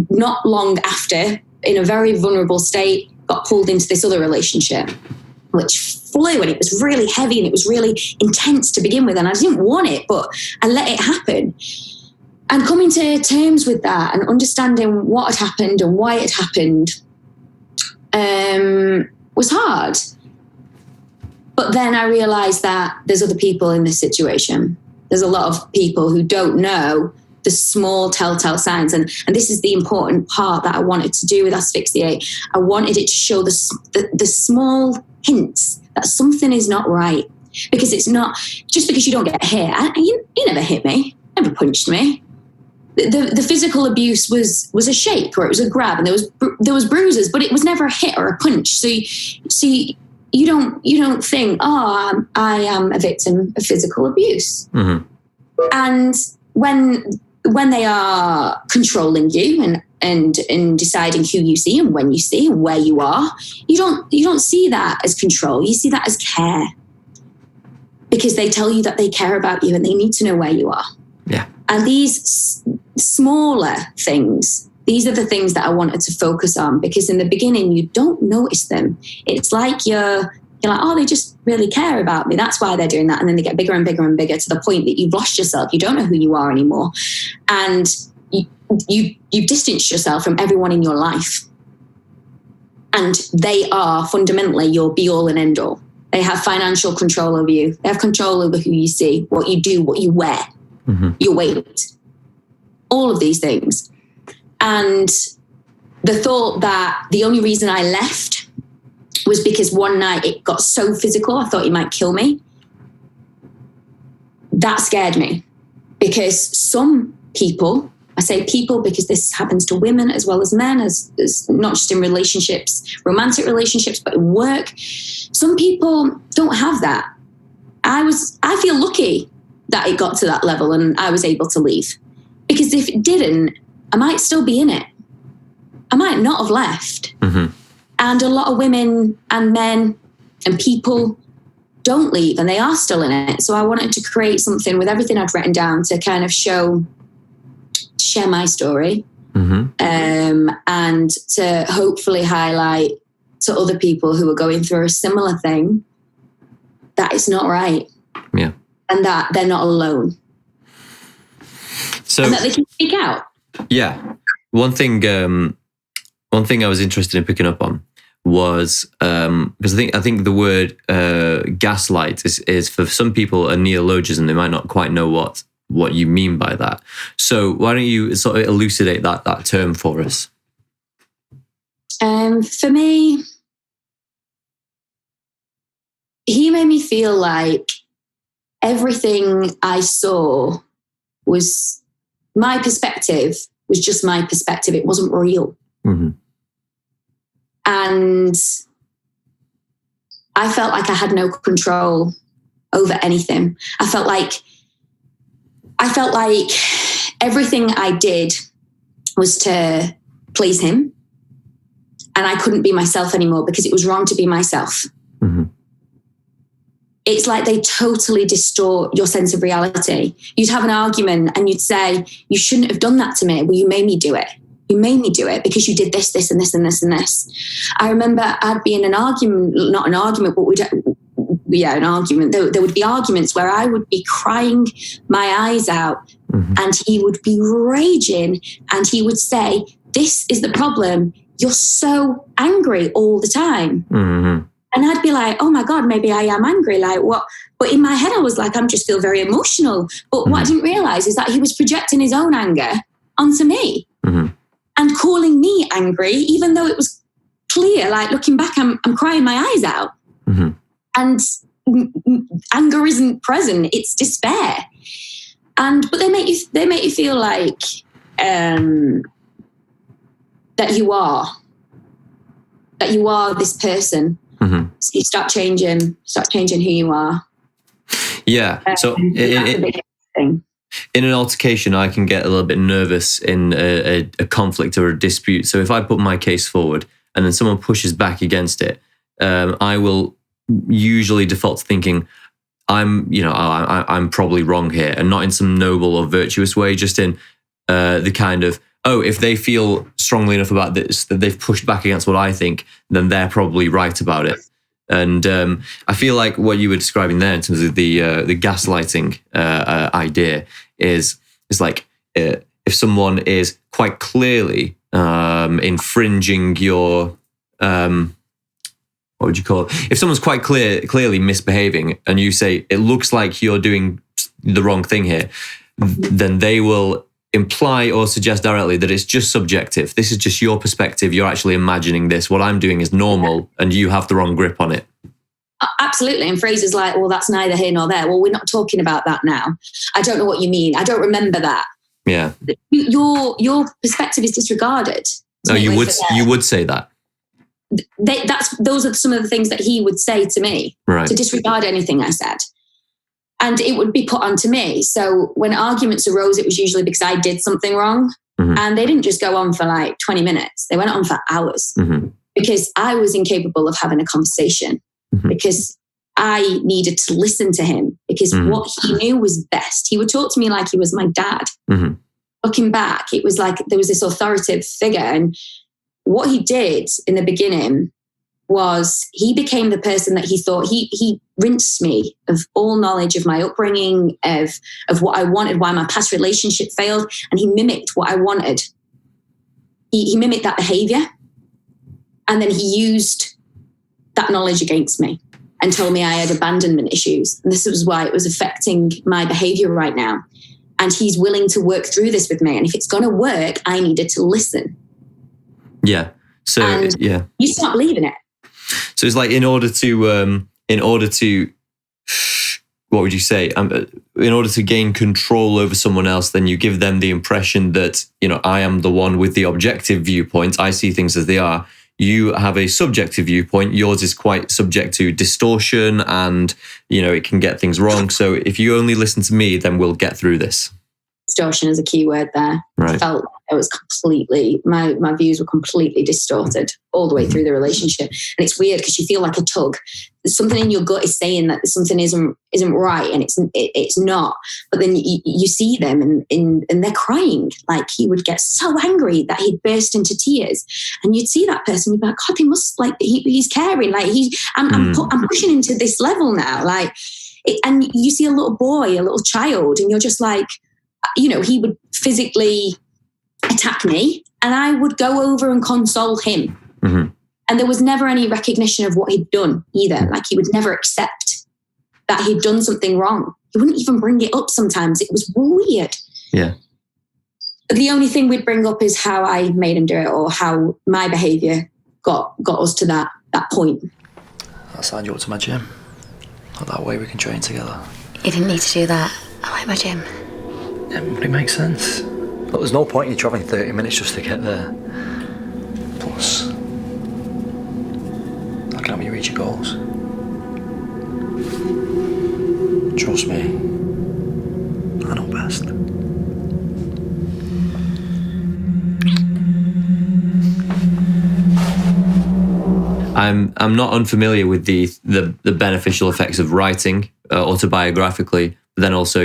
not long after, in a very vulnerable state, got pulled into this other relationship. which flew, and it was really heavy and it was really intense to begin with. And I didn't want it, but I let it happen. And coming to terms with that and understanding what had happened and why it happened was hard. But then I realized that there's other people in this situation. There's a lot of people who don't know the small telltale signs. And this is the important part that I wanted to do with Asphyxiate. I wanted it to show the small hints that something is not right. Because it's not, just because you don't get hit. You never hit me, never punched me. The physical abuse was a shake, or it was a grab, and there was bruises, but it was never a hit or a punch. So you don't think, oh, I am a victim of physical abuse. Mm-hmm. And when they are controlling you and deciding who you see and when you see and where you are, you don't see that as control. You see that as care, because they tell you that they care about you and they need to know where you are. Yeah. And these smaller things, these are the things that I wanted to focus on, because in the beginning you don't notice them. It's like you're like, oh, they just really care about me. That's why they're doing that. And then they get bigger and bigger and bigger to the point that you've lost yourself. You don't know who you are anymore. And you've distanced yourself from everyone in your life. And they are fundamentally your be-all and end-all. They have financial control over you. They have control over who you see, what you do, what you wear, mm-hmm. your weight, all of these things. And the thought that the only reason I left was because one night it got so physical, I thought he might kill me. That scared me, because some people, I say people because this happens to women as well as men, as not just in relationships, romantic relationships, but in work. Some people don't have that. I feel lucky that it got to that level and I was able to leave, because if it didn't, I might still be in it. I might not have left. Mm-hmm. And a lot of women and men and people don't leave, and they are still in it. So I wanted to create something with everything I'd written down to kind of share my story, mm-hmm. And to hopefully highlight to other people who are going through a similar thing that it's not right. Yeah. And that they're not alone. So, and that they can speak out. Yeah. One thing I was interested in picking up on was because I think the word gaslight is for some people a neologism. They might not quite know what you mean by that. So why don't you sort of elucidate that term for us? For me, he made me feel like everything I saw was my perspective, was just my perspective. It wasn't real. Mm-hmm. And I felt like I had no control over anything. I felt like everything I did was to please him, and I couldn't be myself anymore because it was wrong to be myself. Mm-hmm. It's like they totally distort your sense of reality. You'd have an argument and you'd say, you shouldn't have done that to me. Well, you made me do it. You made me do it because you did this, this, and this, and this, and this. I remember I'd be in an argument, not an argument, but an argument. There would be arguments where I would be crying my eyes out, mm-hmm. and he would be raging, and he would say, this is the problem. You're so angry all the time. Mm-hmm. And I'd be like, oh my God, maybe I am angry. Like what? But in my head, I was like, I'm just feel very emotional. But mm-hmm. what I didn't realize is that he was projecting his own anger onto me. Mm-hmm. And calling me angry, even though it was clear, like looking back, I'm crying my eyes out. Mm-hmm. And anger isn't present, it's despair. But they make you feel like that you are this person. Mm-hmm. So you start changing who you are. Yeah. So in an altercation, I can get a little bit nervous in a conflict or a dispute. So if I put my case forward and then someone pushes back against it, I will usually default to thinking I'm probably wrong here, and not in some noble or virtuous way, just in the kind of, if they feel strongly enough about this that they've pushed back against what I think, then they're probably right about it. And I feel like what you were describing there in terms of the gaslighting idea is like if someone is quite clearly infringing your what would you call it? If someone's quite clearly misbehaving, and you say it looks like you're doing the wrong thing here, then they will imply or suggest directly that it's just subjective. This is just your perspective. You're actually imagining this. What I'm doing is normal, and you have the wrong grip on it. Absolutely. And phrases like, well, that's neither here nor there. Well, we're not talking about that now. I don't know what you mean. I don't remember that. Yeah. Your perspective is disregarded. No, you would say that. Those are some of the things that he would say to me, right, to disregard anything I said. And it would be put onto me. So when arguments arose, it was usually because I did something wrong. Mm-hmm. And they didn't just go on for like 20 minutes. They went on for hours, mm-hmm, because I was incapable of having a conversation, mm-hmm, because I needed to listen to him, because mm-hmm, what he knew was best. He would talk to me like he was my dad. Mm-hmm. Looking back, it was like there was this authoritative figure. And what he did in the beginning was he became the person that he thought. He rinsed me of all knowledge of my upbringing, of what I wanted, why my past relationship failed, and he mimicked what I wanted. He mimicked that behavior, and then he used that knowledge against me and told me I had abandonment issues. And this was why it was affecting my behavior right now. And he's willing to work through this with me. And if it's going to work, I needed to listen. Yeah. So, and yeah. You start believing it. So it's like in order to, what would you say? In order to gain control over someone else, then you give them the impression that, I am the one with the objective viewpoint. I see things as they are. You have a subjective viewpoint. Yours is quite subject to distortion, and, it can get things wrong. So if you only listen to me, then we'll get through this. Distortion is a key word there. Right. I felt it was completely, my views were completely distorted all the way through the relationship. And it's weird because you feel like a tug. There's something in your gut is saying that something isn't right, and it's not. But then you see them and they're crying. Like he would get so angry that he'd burst into tears, and you'd see that person. You'd be like, God, they must he's caring. Like I'm pushing him to this level now. And you see a little boy, a little child, and you're just like, he would physically attack me, and I would go over and console him. Mm-hmm. And there was never any recognition of what he'd done either. Like he would never accept that he'd done something wrong. He wouldn't even bring it up sometimes. It was weird. Yeah. The only thing we'd bring up is how I made him do it, or how my behaviour got us to that point. I'll sign you up to my gym. That way we can train together. You didn't need to do that. I like my gym. Yeah, but it makes sense. But there's no point in you travelling 30 minutes just to get there. Plus, I can help you reach your goals. Trust me, I know best. I'm not unfamiliar with the beneficial effects of writing autobiographically, but then also,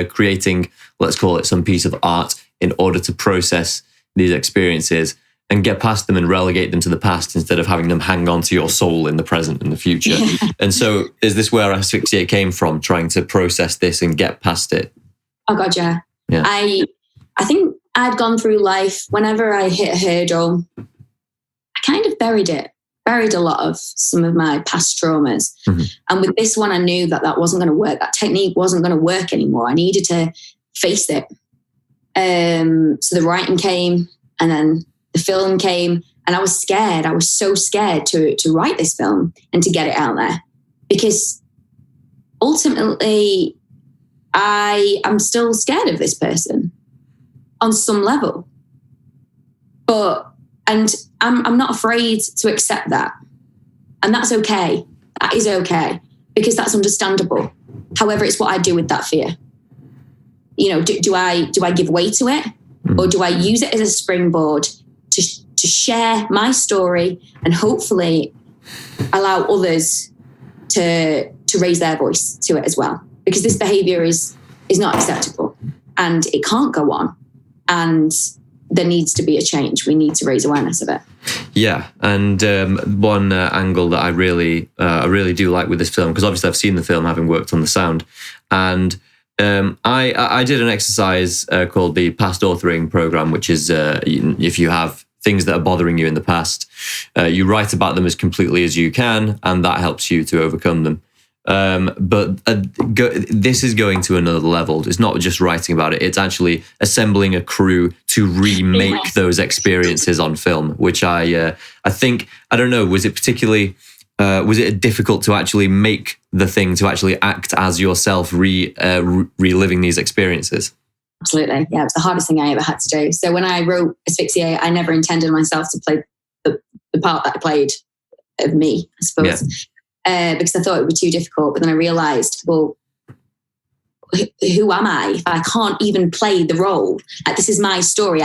creating, let's call it, some piece of art in order to process these experiences and get past them and relegate them to the past instead of having them hang on to your soul in the present and the future. Yeah. And so is this where Asphyxiate came from, trying to process this and get past it? Oh God, yeah. I think I'd gone through life, whenever I hit a hurdle, I kind of buried a lot of some of my past traumas. Mm-hmm. And with this one, I knew that wasn't going to work. That technique wasn't going to work anymore. I needed to face it. So the writing came, and then the film came, and I was scared. I was so scared to write this film and to get it out there, because ultimately I'm still scared of this person on some level. And I'm not afraid to accept that. And that's okay. That is okay, because that's understandable. However, it's what I do with that fear. Do I give way to it, or do I use it as a springboard to share my story and hopefully allow others to raise their voice to it as well? Because this behavior is not acceptable, and it can't go on. And there needs to be a change. We need to raise awareness of it. Yeah, and one angle that I really do like with this film, because obviously I've seen the film having worked on the sound, and I did an exercise called the past authoring program, which is if you have things that are bothering you in the past, you write about them as completely as you can, and that helps you to overcome them. But this is going to another level. It's not just writing about it. It's actually assembling a crew to remake those experiences on film, which I think, I don't know, was it particularly, was it difficult to actually make the thing, to actually act as yourself reliving these experiences? Absolutely. Yeah, it was the hardest thing I ever had to do. So when I wrote Asphyxiate, I never intended myself to play the part that I played of me, I suppose. Yeah. Because I thought it would be too difficult. But then I realised, well, who am I if I can't even play the role? Like, this is my story.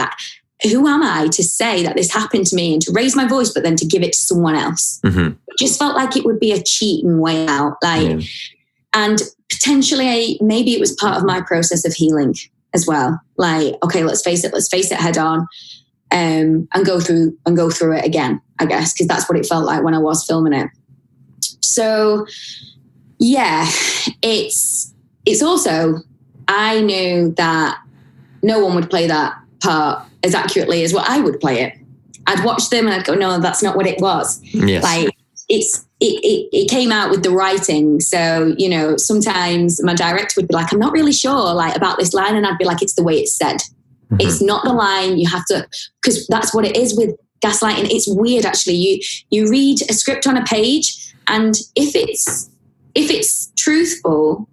Who am I to say that this happened to me and to raise my voice, but then to give it to someone else? Mm-hmm. It just felt like it would be a cheating way out. And potentially, maybe it was part of my process of healing as well. Like, okay, let's face it head on, and go through it again, I guess, because that's what it felt like when I was filming it. So yeah, it's also, I knew that no one would play that part as accurately as what I would play it. I'd watch them and I'd go, no, that's not what it was. Yes. Like, it came out with the writing. So, you know, sometimes my director would be like, I'm not really sure like about this line. And I'd be like, it's the way it's said. Mm-hmm. It's not the line. You have to, because that's what it is with gaslighting. It's weird, actually. You read a script on a page, and if it's truthful,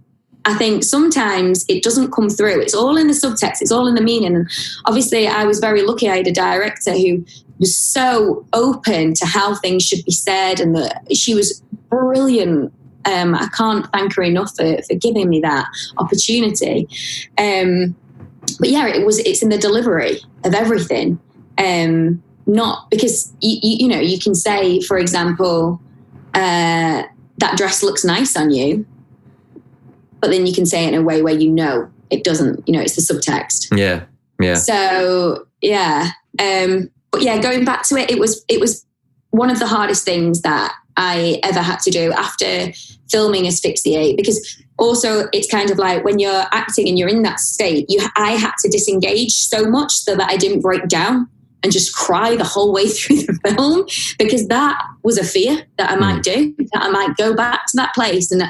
I think sometimes it doesn't come through. It's all in the subtext. It's all in the meaning. And obviously I was very lucky. I had a director who was so open to how things should be said, and she was brilliant. I can't thank her enough for giving me that opportunity. But yeah, it's in the delivery of everything. Not because, you know, you can say, for example, that dress looks nice on you, but then you can say it in a way where, you know, it doesn't, you know, it's the subtext. Yeah. Yeah. So yeah. But yeah, going back to it, it was one of the hardest things that I ever had to do after filming Asphyxiate, because also it's kind of like when you're acting and you're in that state, I had to disengage so much so that I didn't break down and just cry the whole way through the film, because that was a fear that I might do, that I might go back to that place and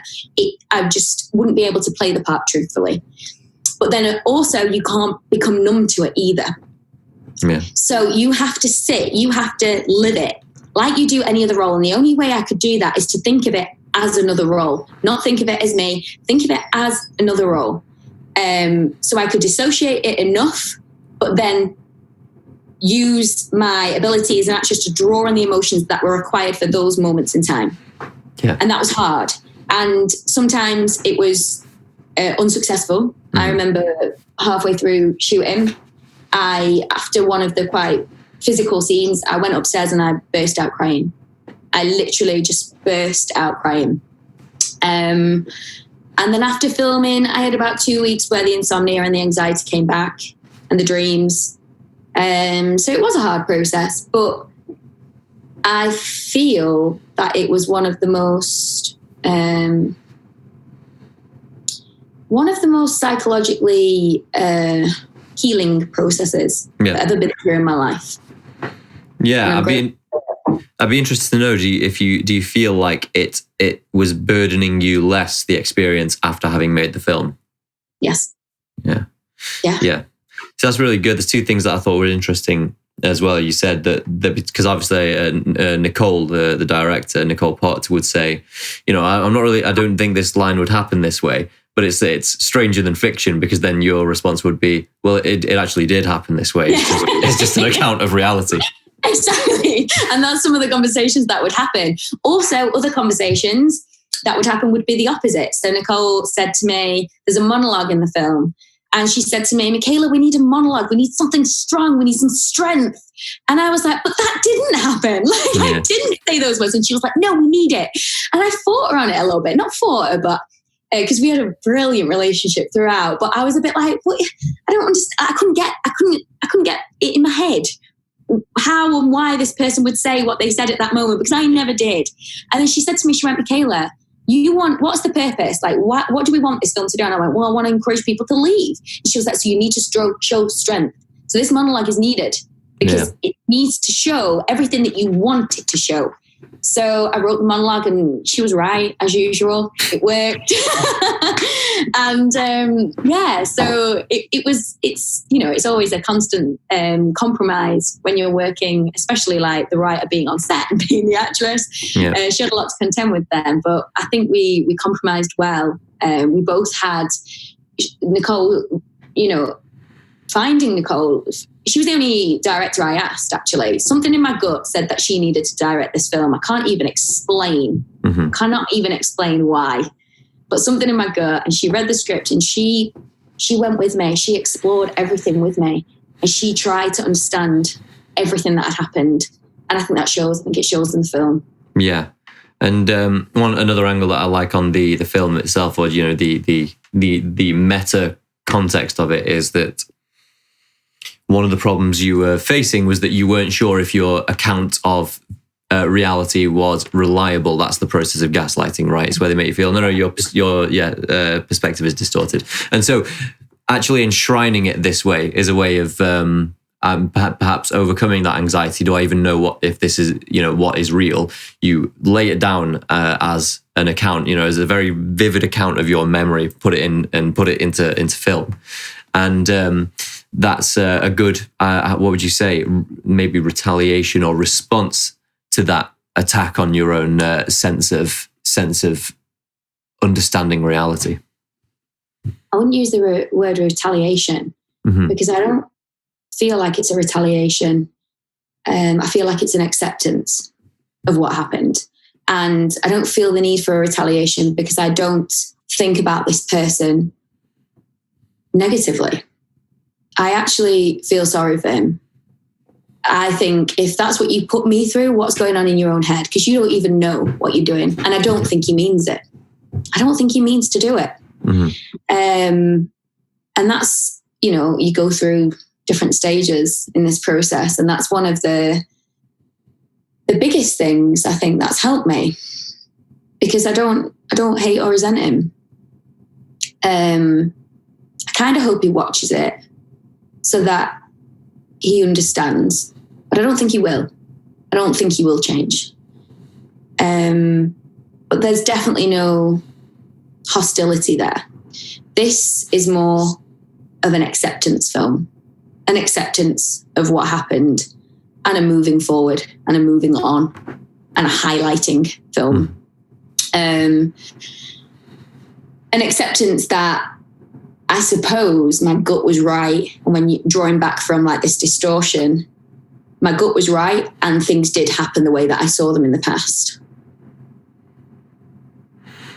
I just wouldn't be able to play the part truthfully. But then also you can't become numb to it either. Yeah. So you have to sit, you have to live it like you do any other role. And the only way I could do that is to think of it as another role, not think of it as me, think of it as another role. So I could dissociate it enough, but then use my abilities and actions to draw on the emotions that were required for those moments in time. Yeah. And that was hard. And sometimes it was unsuccessful. Mm-hmm. I remember halfway through shooting, after one of the quite physical scenes, I went upstairs and I burst out crying. I literally just burst out crying. And then after filming, I had about 2 weeks where the insomnia and the anxiety came back and the dreams. So it was a hard process, but I feel that it was one of the most psychologically healing processes that I've ever been through in my life. Yeah, I'd be interested to know, do you feel like it was burdening you less, the experience, after having made the film? Yes. Yeah. So that's really good. There's two things that I thought were interesting as well. You said that because obviously Nicole, the director, Nicole Potts, would say, you know, I don't think this line would happen this way, but it's stranger than fiction, because then your response would be, well, it actually did happen this way. It's just an account of reality. Exactly. And that's some of the conversations that would happen. Also, other conversations that would happen would be the opposite. So Nicole said to me, there's a monologue in the film. And she said to me, Michaela, we need a monologue. We need something strong. We need some strength. And I was like, but that didn't happen. I didn't say those words. And she was like, no, we need it. And I fought her on it a little bit. Not fought her, but because we had a brilliant relationship throughout. But I was a bit like, well, I don't understand. I couldn't get in my head how and why this person would say what they said at that moment, because I never did. And then she said to me, she went, Michaela, what's the purpose? Like, what do we want this film to do? And I went, well, I want to encourage people to leave. And she was like, so you need to show strength. So this monologue is needed because it needs to show everything that you want it to show. So I wrote the monologue and she was right, as usual. It worked. And so it's always a constant compromise when you're working, especially like the writer being on set and being the actress. Yeah. She had a lot to contend with them, but I think we compromised well. We both had Nicole, finding Nicole, she was the only director I asked, actually. Something in my gut said that she needed to direct this film. I cannot even explain why. But something in my gut, and she read the script and she went with me. She explored everything with me. And she tried to understand everything that had happened. And I think that shows. I think it shows in the film. Yeah. And another angle that I like on the film itself, or the meta context of it, is that one of the problems you were facing was that you weren't sure if your account of reality was reliable. That's the process of gaslighting, right? It's where they make you feel, no, your perspective is distorted. And so actually enshrining it this way is a way of perhaps overcoming that anxiety. Do I even know if this is, what is real? You lay it down as an account, as a very vivid account of your memory, put it in and put it into film. And that's a good, what would you say, maybe retaliation or response to that attack on your own sense of understanding reality? I wouldn't use the word retaliation because I don't feel like it's a retaliation. I feel like it's an acceptance of what happened. And I don't feel the need for a retaliation because I don't think about this person negatively. I actually feel sorry for him. I think if that's what you put me through, what's going on in your own head? Because you don't even know what you're doing. And I don't think he means it. I don't think he means to do it. And that's, you go through different stages in this process. And that's one of the biggest things I think that's helped me, because I don't hate or resent him. I kind of hope he watches it so that he understands, but I don't think he will. I don't think he will change. But there's definitely no hostility there. This is more of an acceptance film, an acceptance of what happened, and a moving forward and a moving on and a highlighting film. An acceptance that I suppose my gut was right. And when you're drawing back from like this distortion, my gut was right and things did happen the way that I saw them in the past.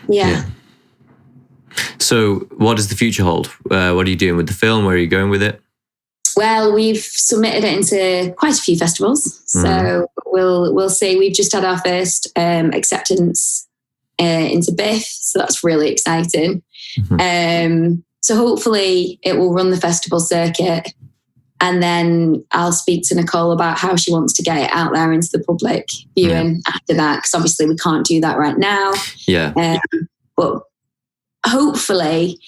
Yeah. So what does the future hold? What are you doing with the film? Where are you going with it? Well, we've submitted it into quite a few festivals. So we'll see. We've just had our first acceptance into Biff. So that's really exciting. So hopefully it will run the festival circuit, and then I'll speak to Nicole about how she wants to get it out there into the public viewing after that, because obviously we can't do that right now. But hopefully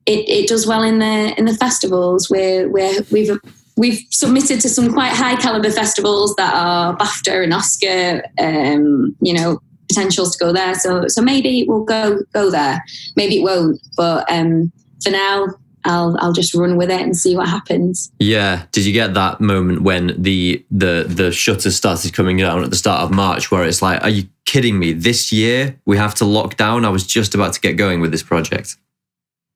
it does well in the festivals where we've submitted to some quite high caliber festivals that are BAFTA and Oscar, potentials to go there. So maybe we'll go there. Maybe it won't. But for now, I'll just run with it and see what happens. Yeah. Did you get that moment when the shutters started coming down at the start of March, where it's like, are you kidding me? This year we have to lock down. I was just about to get going with this project.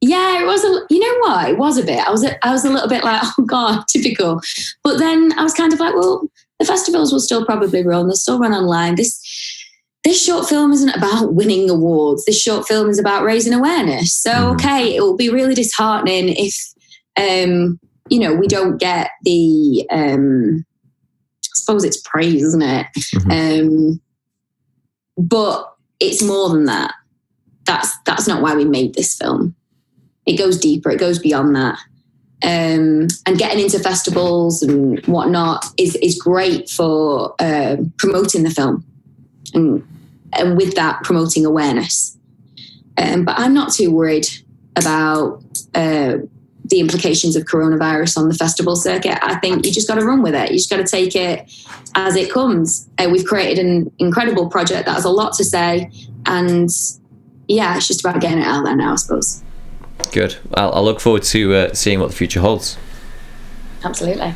Yeah, it was. You know what? It was a bit. I was a little bit like, oh God, typical. But then I was kind of like, well, the festivals will still probably run. They'll still run online. This short film isn't about winning awards. This short film is about raising awareness. So, okay, it will be really disheartening if, we don't get the, I suppose it's praise, isn't it? But it's more than that. That's not why we made this film. It goes deeper. It goes beyond that. and getting into festivals and whatnot is great for promoting the film and with that promoting awareness. But I'm not too worried about the implications of coronavirus on the festival circuit. I think you just got to run with it. You just got to take it as it comes. We've created an incredible project that has a lot to say, and yeah, it's just about getting it out there now, I suppose. Good. I'll look forward to seeing what the future holds. Absolutely.